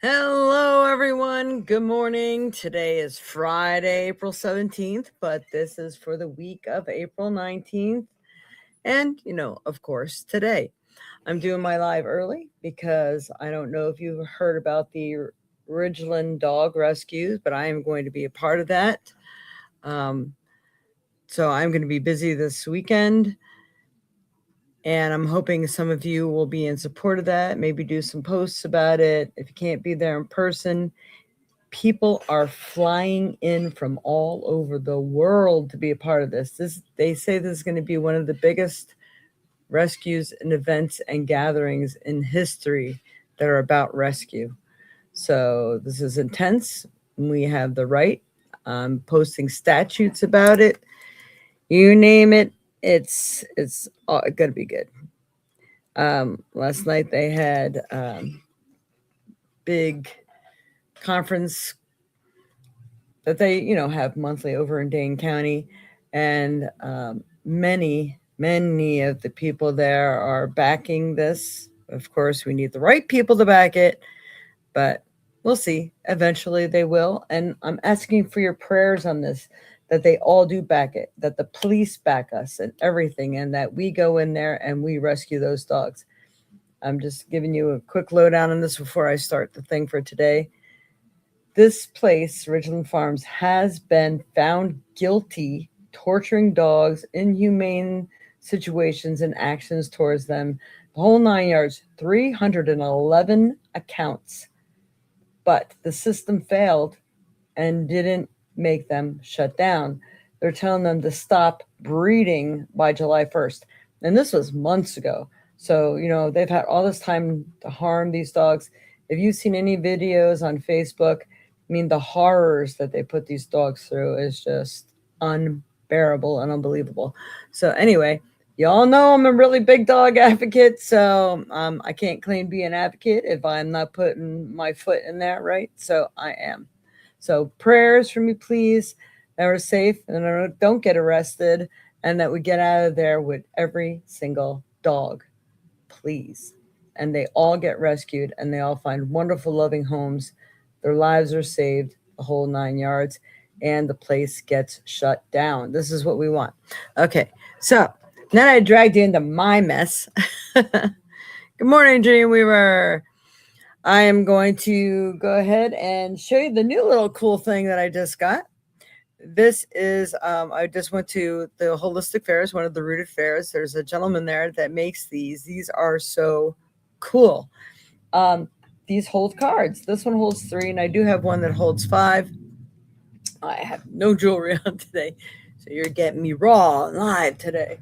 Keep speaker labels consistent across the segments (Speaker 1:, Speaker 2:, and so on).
Speaker 1: Hello, everyone. Good morning. Today is Friday, April 17th, but this is for the week of April 19th. And, of course, today I'm doing my live early because I don't know if you've heard about the Ridgeland dog rescues, but I am going to be a part of that. Um, so I'm going to be busy this weekend. And I'm hoping some of you will be in support of that, maybe do some posts about it. If you can't be there in person, people are flying in from all over the world to be a part of this. They say this is going to be one of the biggest rescues and events and gatherings in history that are about rescue. So this is intense. We have the right. I'm posting statutes about it. You name it, it's going to be good. Last night they had big conference that they have monthly over in Dane County, and many of the people there are backing this. Of course, we need the right people to back it, but we'll see. Eventually they will, and I'm asking for your prayers on this, that they all do back it, that the police back us and everything, and that we go in there and we rescue those dogs. I'm just giving you a quick lowdown on this before I start the thing for today. This place, Ridgeland Farms, has been found guilty torturing dogs, inhumane situations and actions towards them. The whole 9 yards, 311 accounts. But the system failed and didn't make them shut down. They're telling them to stop breeding by July 1st. And this was months ago. So, they've had all this time to harm these dogs. If you've seen any videos on Facebook, the horrors that they put these dogs through is just unbearable and unbelievable. So anyway, y'all know I'm a really big dog advocate, so I can't claim to be an advocate if I'm not putting my foot in there, right? So I am. So prayers for me, please, that we're safe and don't get arrested, and that we get out of there with every single dog, please. And they all get rescued, and they all find wonderful, loving homes. Their lives are saved, the whole 9 yards, and the place gets shut down. This is what we want. Okay, so then I dragged you into my mess. Good morning, Dreamweaver. I am going to go ahead and show you the new little cool thing that I just got. This is, I just went to the Holistic Fairs, one of the rooted fairs. There's a gentleman there that makes these. These are so cool. These hold cards. This one holds 3, and I do have one that holds 5. I have no jewelry on today, so you're getting me raw and live today.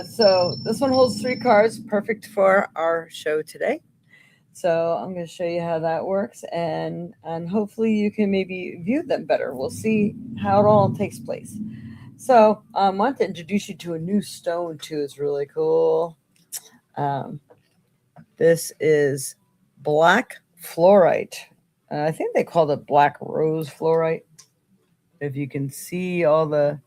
Speaker 1: So this one holds 3 cards, perfect for our show today. So I'm going to show you how that works, and hopefully you can maybe view them better. We'll see how it all takes place. So I want to introduce you to a new stone too. It's really cool. This is black fluorite. I think they called it black rose fluorite. If you can see all the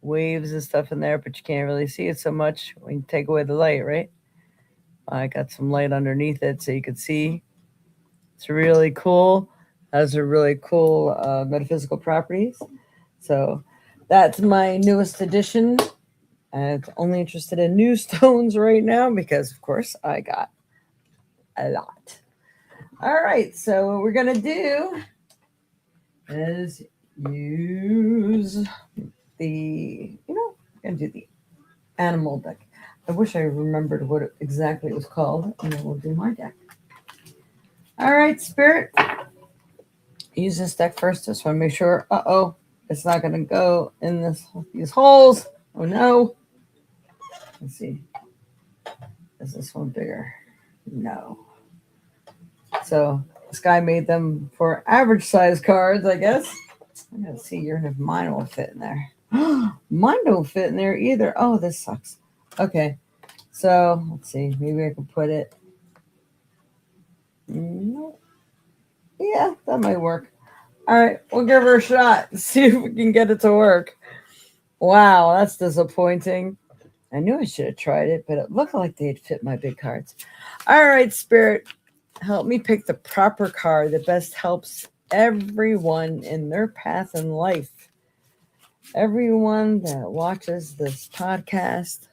Speaker 1: waves and stuff in there, but you can't really see it so much when you take away the light, right? I got some light underneath it so you can see. It's really cool. Has a really cool metaphysical properties. So that's my newest addition. I'm only interested in new stones right now because, of course, I got a lot. All right, so what we're going to do is use the, we're going to do the animal deck. I wish I remembered what exactly it was called, and then we'll do my deck. All right, Spirit. Use this deck first. Just want to make sure. It's not going to go in these holes. Oh no. Let's see. Is this one bigger? No. So this guy made them for average size cards, I guess. I'm going to see if mine will fit in there. Mine don't fit in there either. Oh, this sucks. Okay. So let's see. Maybe I can put it. Nope. Yeah, that might work. All right, we'll give her a shot. See if we can get it to work. Wow, that's disappointing. I knew I should have tried it, but it looked like they'd fit my big cards. All right, Spirit. help me pick the proper card that best helps everyone in their path in life. Everyone that watches this podcast.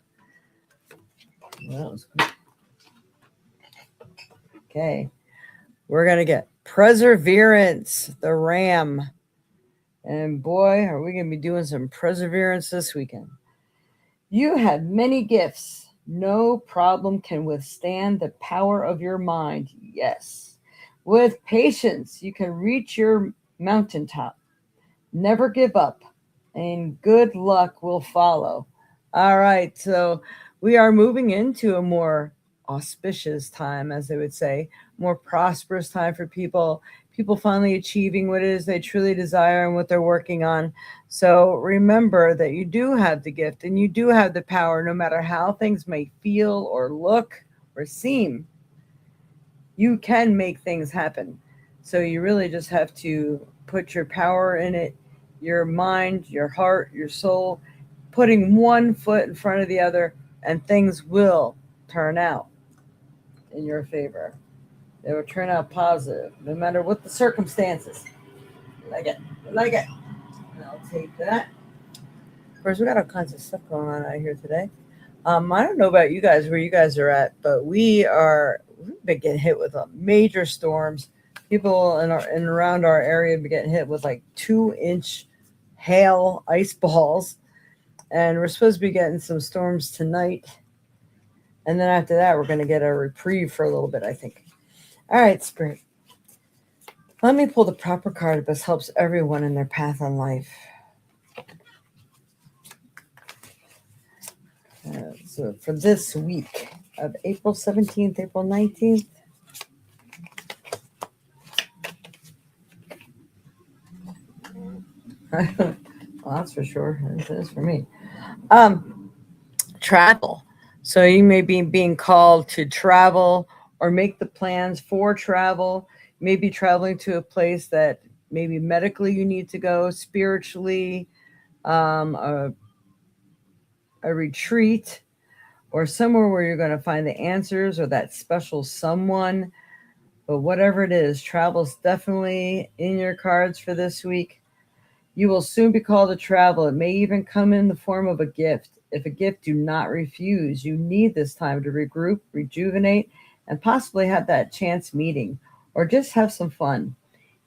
Speaker 1: Well, okay. We're going to get Perseverance, the Ram. And boy, are we going to be doing some perseverance this weekend. You have many gifts. No problem can withstand the power of your mind. Yes. With patience, you can reach your mountaintop. Never give up, and good luck will follow. All right, so we are moving into a more auspicious time, as they would say, more prosperous time for people finally achieving what it is they truly desire and what they're working on. So remember that you do have the gift and you do have the power, no matter how things may feel or look or seem. You can make things happen. So you really just have to put your power in it, your mind, your heart, your soul, putting one foot in front of the other, and things will turn out in your favor. They will turn out positive, no matter what the circumstances. Like it, like it. And I'll take that. Of course, we got all kinds of stuff going on out here today. I don't know about you guys, where you guys are at, but we've been getting hit with major storms. People in around our area have been getting hit with like 2-inch hail ice balls, and we're supposed to be getting some storms tonight. And then after that, we're going to get a reprieve for a little bit, I think. All right, Spirit. Let me pull the proper card that best helps everyone in their path in life. So for this week of April 17th, April 19th, well, that's for sure. It is for me. Travel. So you may be being called to travel or make the plans for travel. Maybe traveling to a place that maybe medically you need to go, spiritually, a retreat, or somewhere where you're going to find the answers or that special someone. But whatever it is, travel's definitely in your cards for this week. You will soon be called to travel. It may even come in the form of a gift. If a gift, do not refuse. You need this time to regroup, rejuvenate, and possibly have that chance meeting or just have some fun.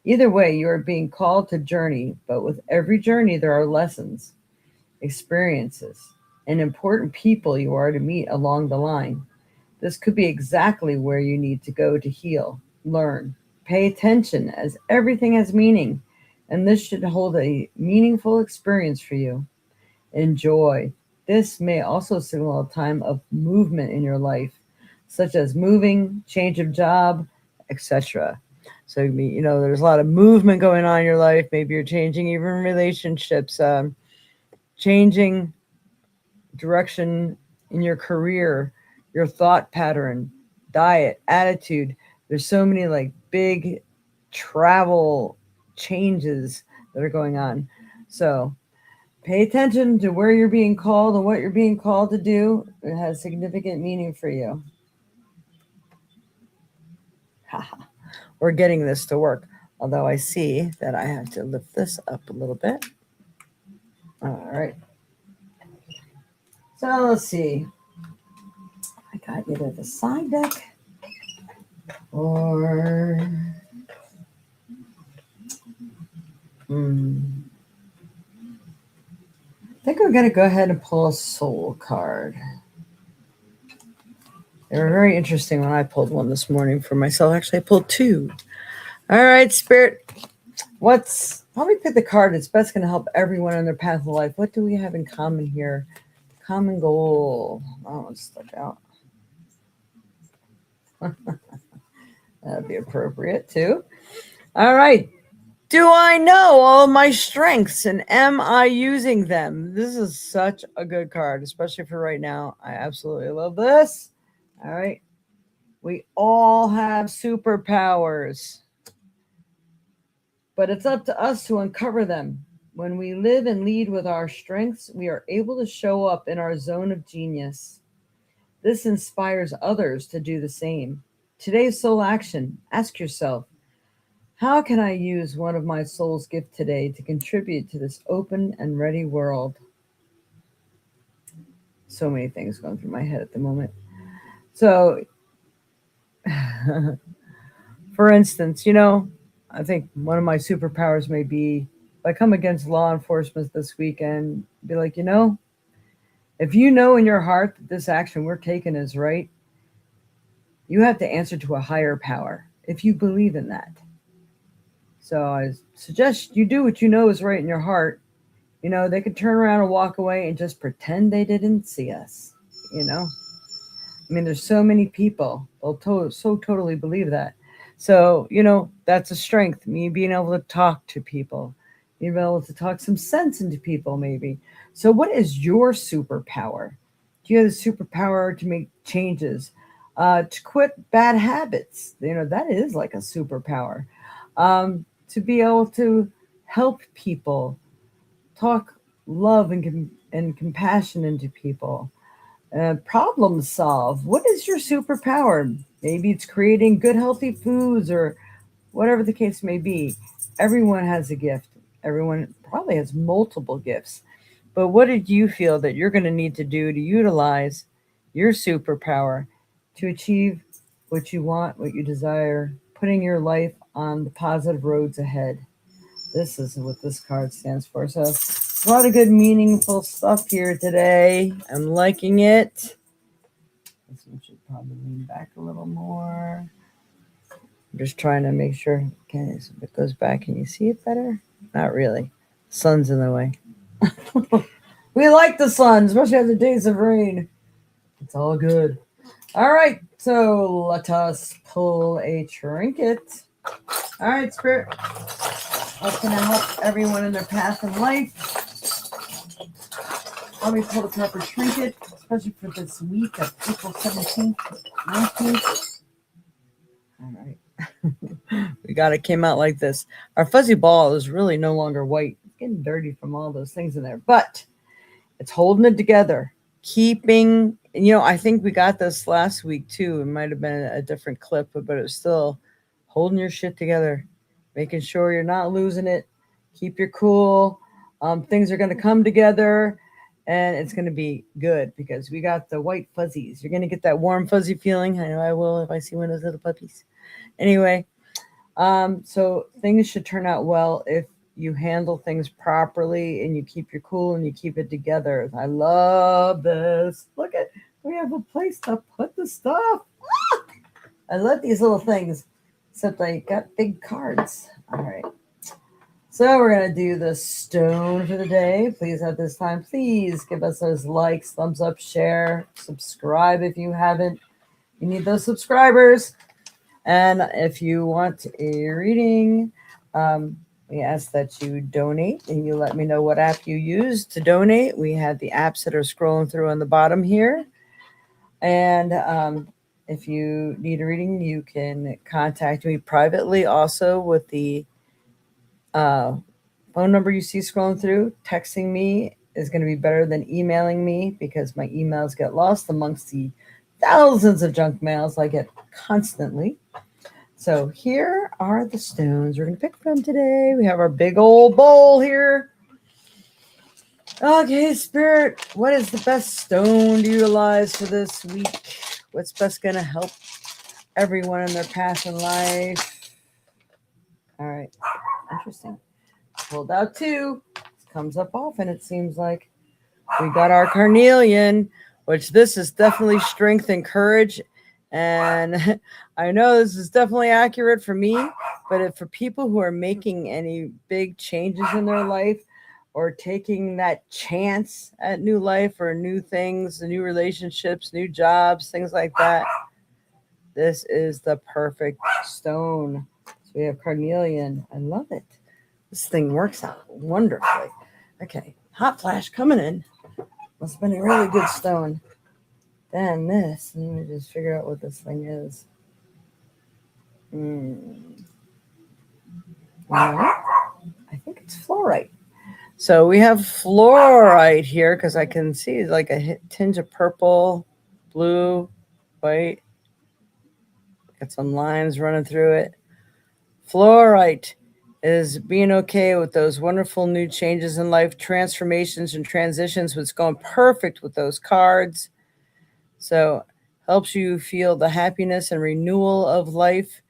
Speaker 1: Either way, you are being called to journey, but with every journey, there are lessons, experiences, and important people you are to meet along the line. This could be exactly where you need to go to heal, learn, pay attention, as everything has meaning, and this should hold a meaningful experience for you. Enjoy. This may also signal a time of movement in your life, such as moving, change of job, etc. So, there's a lot of movement going on in your life. Maybe you're changing even relationships, changing direction in your career, your thought pattern, diet, attitude. There's so many like big travel changes that are going on. So pay attention to where you're being called and what you're being called to do. It has significant meaning for you. We're getting this to work. Although I see that I have to lift this up a little bit. All right. So let's see. I got either the side deck or I think we're going to go ahead and pull a soul card. They were very interesting when I pulled one this morning for myself. Actually, I pulled two. All right, Spirit. Probably pick the card that's best going to help everyone on their path of life. What do we have in common here? Common goal. That one stuck out. That'd be appropriate too. All right. Do I know all my strengths and am I using them? This is such a good card, especially for right now. I absolutely love this. All right. We all have superpowers, but it's up to us to uncover them. When we live and lead with our strengths, we are able to show up in our zone of genius. This inspires others to do the same. Today's soul action. Ask yourself, how can I use one of my soul's gifts today to contribute to this open and ready world? So many things going through my head at the moment. So, for instance, I think one of my superpowers may be if I come against law enforcement this weekend, be like, if you know in your heart that this action we're taking is right, you have to answer to a higher power if you believe in that. So I suggest you do what you know is right in your heart. They could turn around and walk away and just pretend they didn't see us. I mean, there's so many people they'll so totally believe that. So, that's a strength. Me being able to talk to people, being able to talk some sense into people, maybe. So, what is your superpower? Do you have the superpower to make changes, to quit bad habits? That is like a superpower. To be able to help people, talk love and compassion into people, problem solve. What is your superpower? Maybe it's creating good, healthy foods or whatever the case may be. Everyone has a gift. Everyone probably has multiple gifts. But what did you feel that you're going to need to do to utilize your superpower to achieve what you want, what you desire, putting your life on the positive roads ahead? This is what this card stands for. So, a lot of good, meaningful stuff here today. I'm liking it. This one should probably lean back a little more. I'm just trying to make sure. Okay, so if it goes back, can you see it better? Not really. Sun's in the way. We like the sun, especially after days of rain. It's all good. All right, so let us pull a trinket. All right, Spirit. What's going to help everyone in their path in life? Let me pull the proper trinket, especially for this week of April 17th, 19th. All right. It came out like this. Our fuzzy ball is really no longer white. It's getting dirty from all those things in there, but it's holding it together. Keeping, I think we got this last week too. It might have been a different clip, but it was still holding your shit together, making sure you're not losing it. Keep your cool. Things are going to come together. And it's going to be good because we got the white fuzzies. You're going to get that warm, fuzzy feeling. I know I will if I see one of those little puppies. Anyway, so things should turn out well if you handle things properly and you keep your cool and you keep it together. I love this. Look at, we have a place to put the stuff. I love these little things, except I got big cards. All right. So we're going to do the stone for the day. Please, at this time, please give us those likes, thumbs up, share, subscribe if you haven't. You need those subscribers. And if you want a reading, we ask that you donate and you let me know what app you use to donate. We have the apps that are scrolling through on the bottom here. And if you need a reading, you can contact me privately also with the phone number you see scrolling through. Texting me is going to be better than emailing me because my emails get lost amongst the thousands of junk mails I get constantly. So here are the stones we're going to pick from today. We have our big old bowl here. Okay, Spirit, what is the best stone to utilize for this week? What's best going to help everyone in their path in life? All right, interesting. Pulled out two. Comes up often, it seems like. We got our carnelian, which this is definitely strength and courage. And I know this is definitely accurate for me, but for people who are making any big changes in their life or taking that chance at new life or new things, new relationships, new jobs, things like that, this is the perfect stone. So we have carnelian. I love it. This thing works out wonderfully. Okay, hot flash coming in. Must have been a really good stone. Then this, let me just figure out what this thing is. Well, I think it's fluorite. So we have fluorite here because I can see like a tinge of purple, blue, white. Got some lines running through it. Fluorite is being okay with those wonderful new changes in life, transformations and transitions. What's going perfect with those cards. So helps you feel the happiness and renewal of life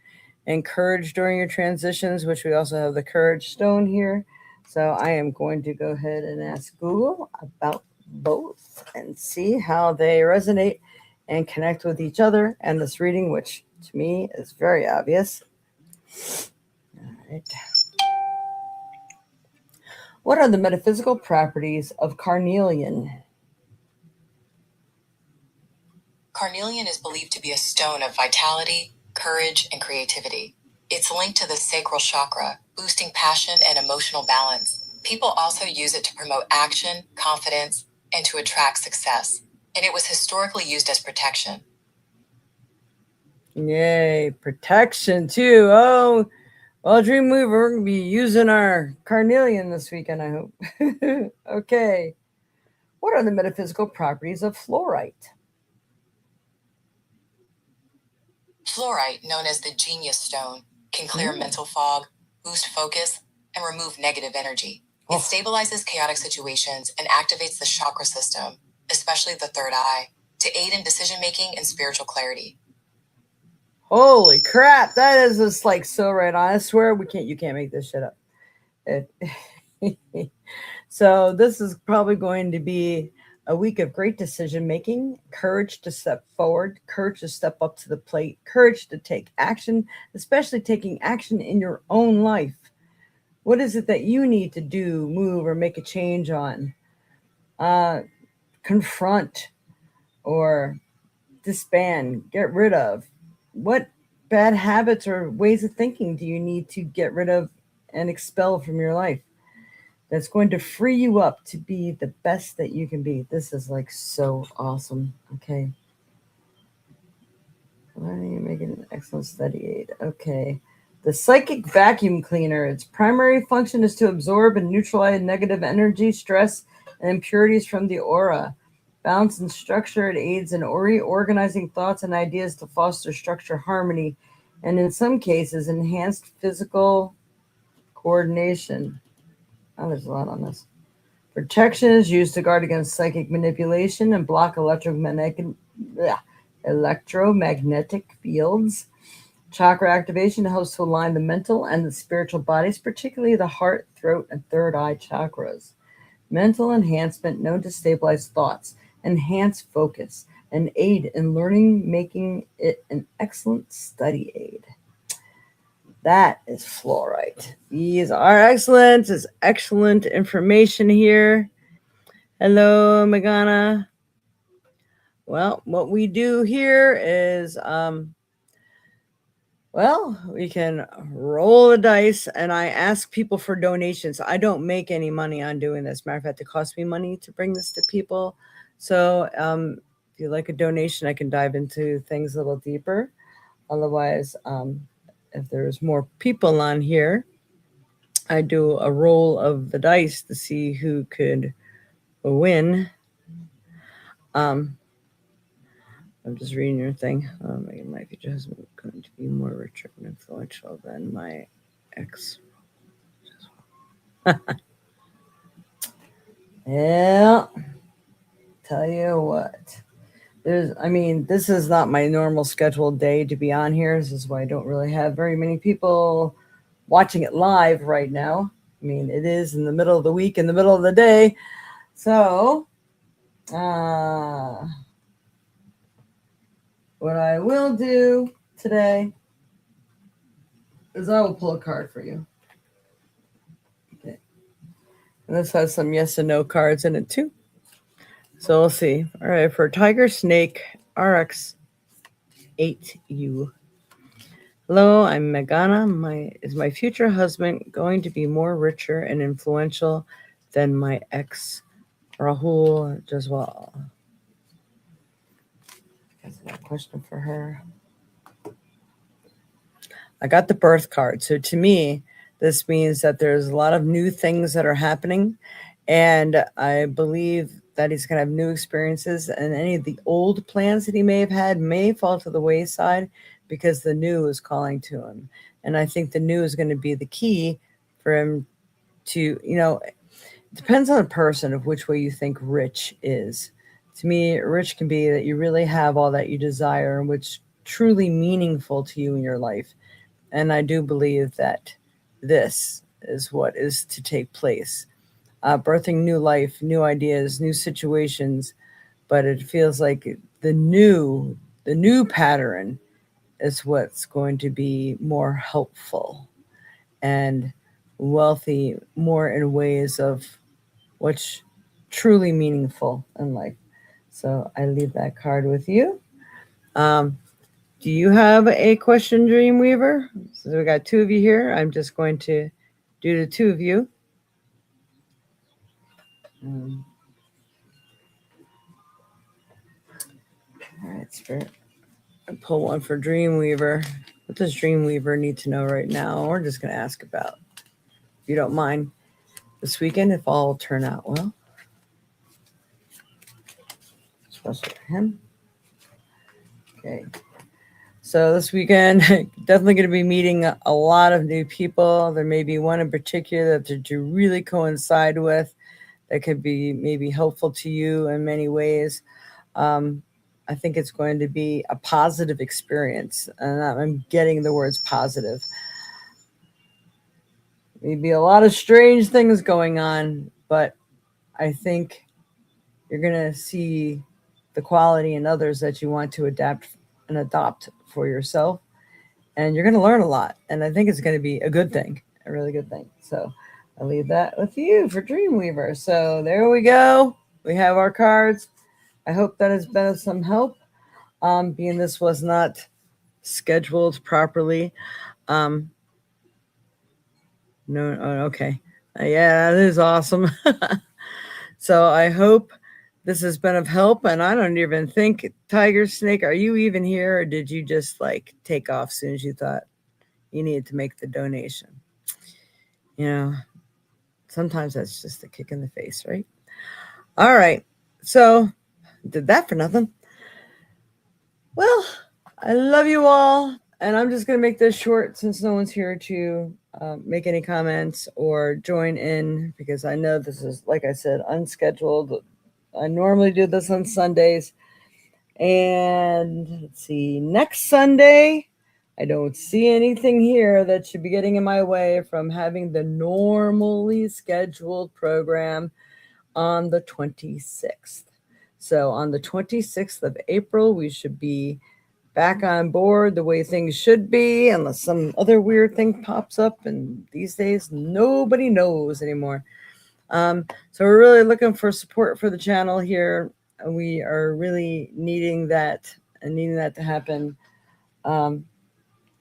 Speaker 1: and courage during your transitions, which we also have the courage stone here. So I am going to go ahead and ask Google about both and see how they resonate and connect with each other and this reading, which to me is very obvious. All right. What are the metaphysical properties of carnelian?
Speaker 2: Carnelian is believed to be a stone of vitality, courage, and creativity. It's linked to the sacral chakra, boosting passion and emotional balance. People also use it to promote action, confidence, and to attract success. And it was historically used as protection.
Speaker 1: Yay, protection too. Oh, well, Dream Mover, we're going to be using our carnelian this weekend, I hope. Okay. What are the metaphysical properties of fluorite?
Speaker 2: Fluorite, known as the genius stone, can clear mental fog, boost focus, and remove negative energy. It stabilizes chaotic situations and activates the chakra system, especially the third eye, to aid in decision-making and spiritual clarity.
Speaker 1: Holy crap, that is just like so right on. I swear you can't make this shit up. So this is probably going to be a week of great decision making, courage to step forward, courage to step up to the plate, courage to take action, especially taking action in your own life. What is it that you need to do, move, or make a change on? Confront or disband, get rid of. What bad habits or ways of thinking do you need to get rid of and expel from your life? That's going to free you up to be the best that you can be. This is like so awesome. Okay. Learning and making an excellent study aid. Okay. The psychic vacuum cleaner. Its primary function is to absorb and neutralize negative energy, stress, and impurities from the aura. Balance and structure. It aids in organizing thoughts and ideas to foster structure, harmony, and in some cases, enhanced physical coordination. Oh, there's a lot on this. Protection is used to guard against psychic manipulation and block electromagnetic fields. Chakra activation helps to align the mental and the spiritual bodies, particularly the heart, throat, and third eye chakras. Mental enhancement known to stabilize thoughts, enhance focus, and aid in learning, making it an excellent study aid. That is fluorite. These are excellent. There's excellent information here. Hello, Megana. Well, what we do here is, we can roll the dice, and I ask people for donations. I don't make any money on doing this. Matter of fact, it costs me money to bring this to people. So if you like a donation, I can dive into things a little deeper. Otherwise, if there's more people on here, I do a roll of the dice to see who could win. I'm just reading your thing. My future husband is going to be more richer and influential than my ex. Yeah. Tell you what. This is not my normal scheduled day to be on here. This is why I don't really have very many people watching it live right now. It is in the middle of the week, in the middle of the day. So, what I will do today is I will pull a card for you. Okay. And this has some yes and no cards in it too. So we'll see. All right, for Tiger Snake RX 8U. Hello, I'm Megana. Is my future husband going to be more richer and influential than my ex, Rahul Jaswal? That's a question for her. I got the birth card. So to me, this means that there's a lot of new things that are happening. And I believe that he's going to have new experiences, and any of the old plans that he may have had may fall to the wayside because the new is calling to him. And I think the new is going to be the key for him to, it depends on a person of which way you think rich is. To me, rich can be that you really have all that you desire and which truly meaningful to you in your life. And I do believe that this is what is to take place. Birthing new life, new ideas, new situations, but it feels like the new pattern is what's going to be more helpful and wealthy, more in ways of what's truly meaningful in life. So I leave that card with you. Um, do you have a question, Dreamweaver? So we got two of you here. I'm just going to do the two of you. Um, all right, Spirit. I pull one for Dreamweaver. What does Dreamweaver need to know right now? We're just going to ask about, if you don't mind, this weekend, if all will turn out well. Especially for him. Okay. So this weekend, definitely going to be meeting a lot of new people. There may be one in particular that you really coincide with that could be maybe helpful to you in many ways. I think it's going to be a positive experience, and I'm getting the words positive. Maybe a lot of strange things going on, but I think you're going to see the quality in others that you want to adapt and adopt for yourself. And you're going to learn a lot. And I think it's going to be a good thing, a really good thing. So I'll leave that with you for Dreamweaver. So there we go. We have our cards. I hope that has been of some help. Being this was not scheduled properly. Um, no, okay. Yeah, that is awesome. So I hope this has been of help. And I don't even think, Tiger Snake, are you even here? Or did you just like take off as soon as you thought you needed to make the donation? You know, sometimes that's just a kick in the face, right? All right. So did that for nothing. Well, I love you all. And I'm just going to make this short since no one's here to make any comments or join in, because I know this is, like I said, unscheduled. I normally do this on Sundays. And let's see, next Sunday, I don't see anything here that should be getting in my way from having the normally scheduled program on the 26th. So on the 26th of April, we should be back on board the way things should be, unless some other weird thing pops up. And these days, nobody knows anymore. So we're really looking for support for the channel here. We are really needing that and needing that to happen in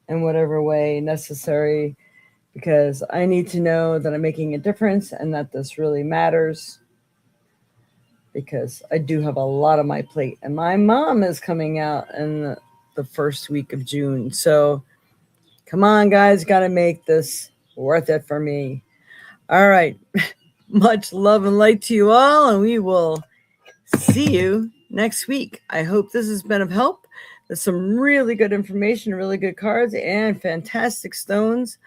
Speaker 1: whatever way necessary, because I need to know that I'm making a difference and that this really matters, because I do have a lot on my plate. And my mom is coming out in the first week of June. So come on, guys, got to make this worth it for me. All right. Much love and light to you all, and we will see you next week. I hope this has been of help. There's some really good information, really good cards, and fantastic stones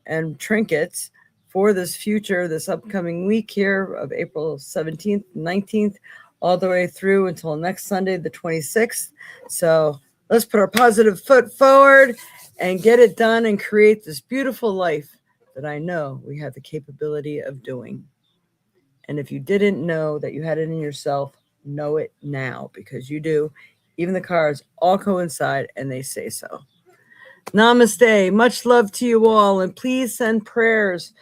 Speaker 1: and trinkets for this future, this upcoming week here of April 17th, 19th, all the way through until next Sunday, the 26th. So let's put our positive foot forward and get it done and create this beautiful life that I know we have the capability of doing. And if you didn't know that you had it in yourself, know it now, because you do. Even the cards all coincide and they say so. Namaste. Much love to you all. And please send prayers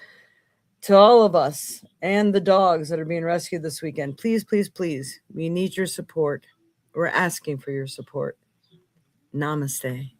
Speaker 1: to all of us and the dogs that are being rescued this weekend. Please, please, please. We need your support. We're asking for your support. Namaste.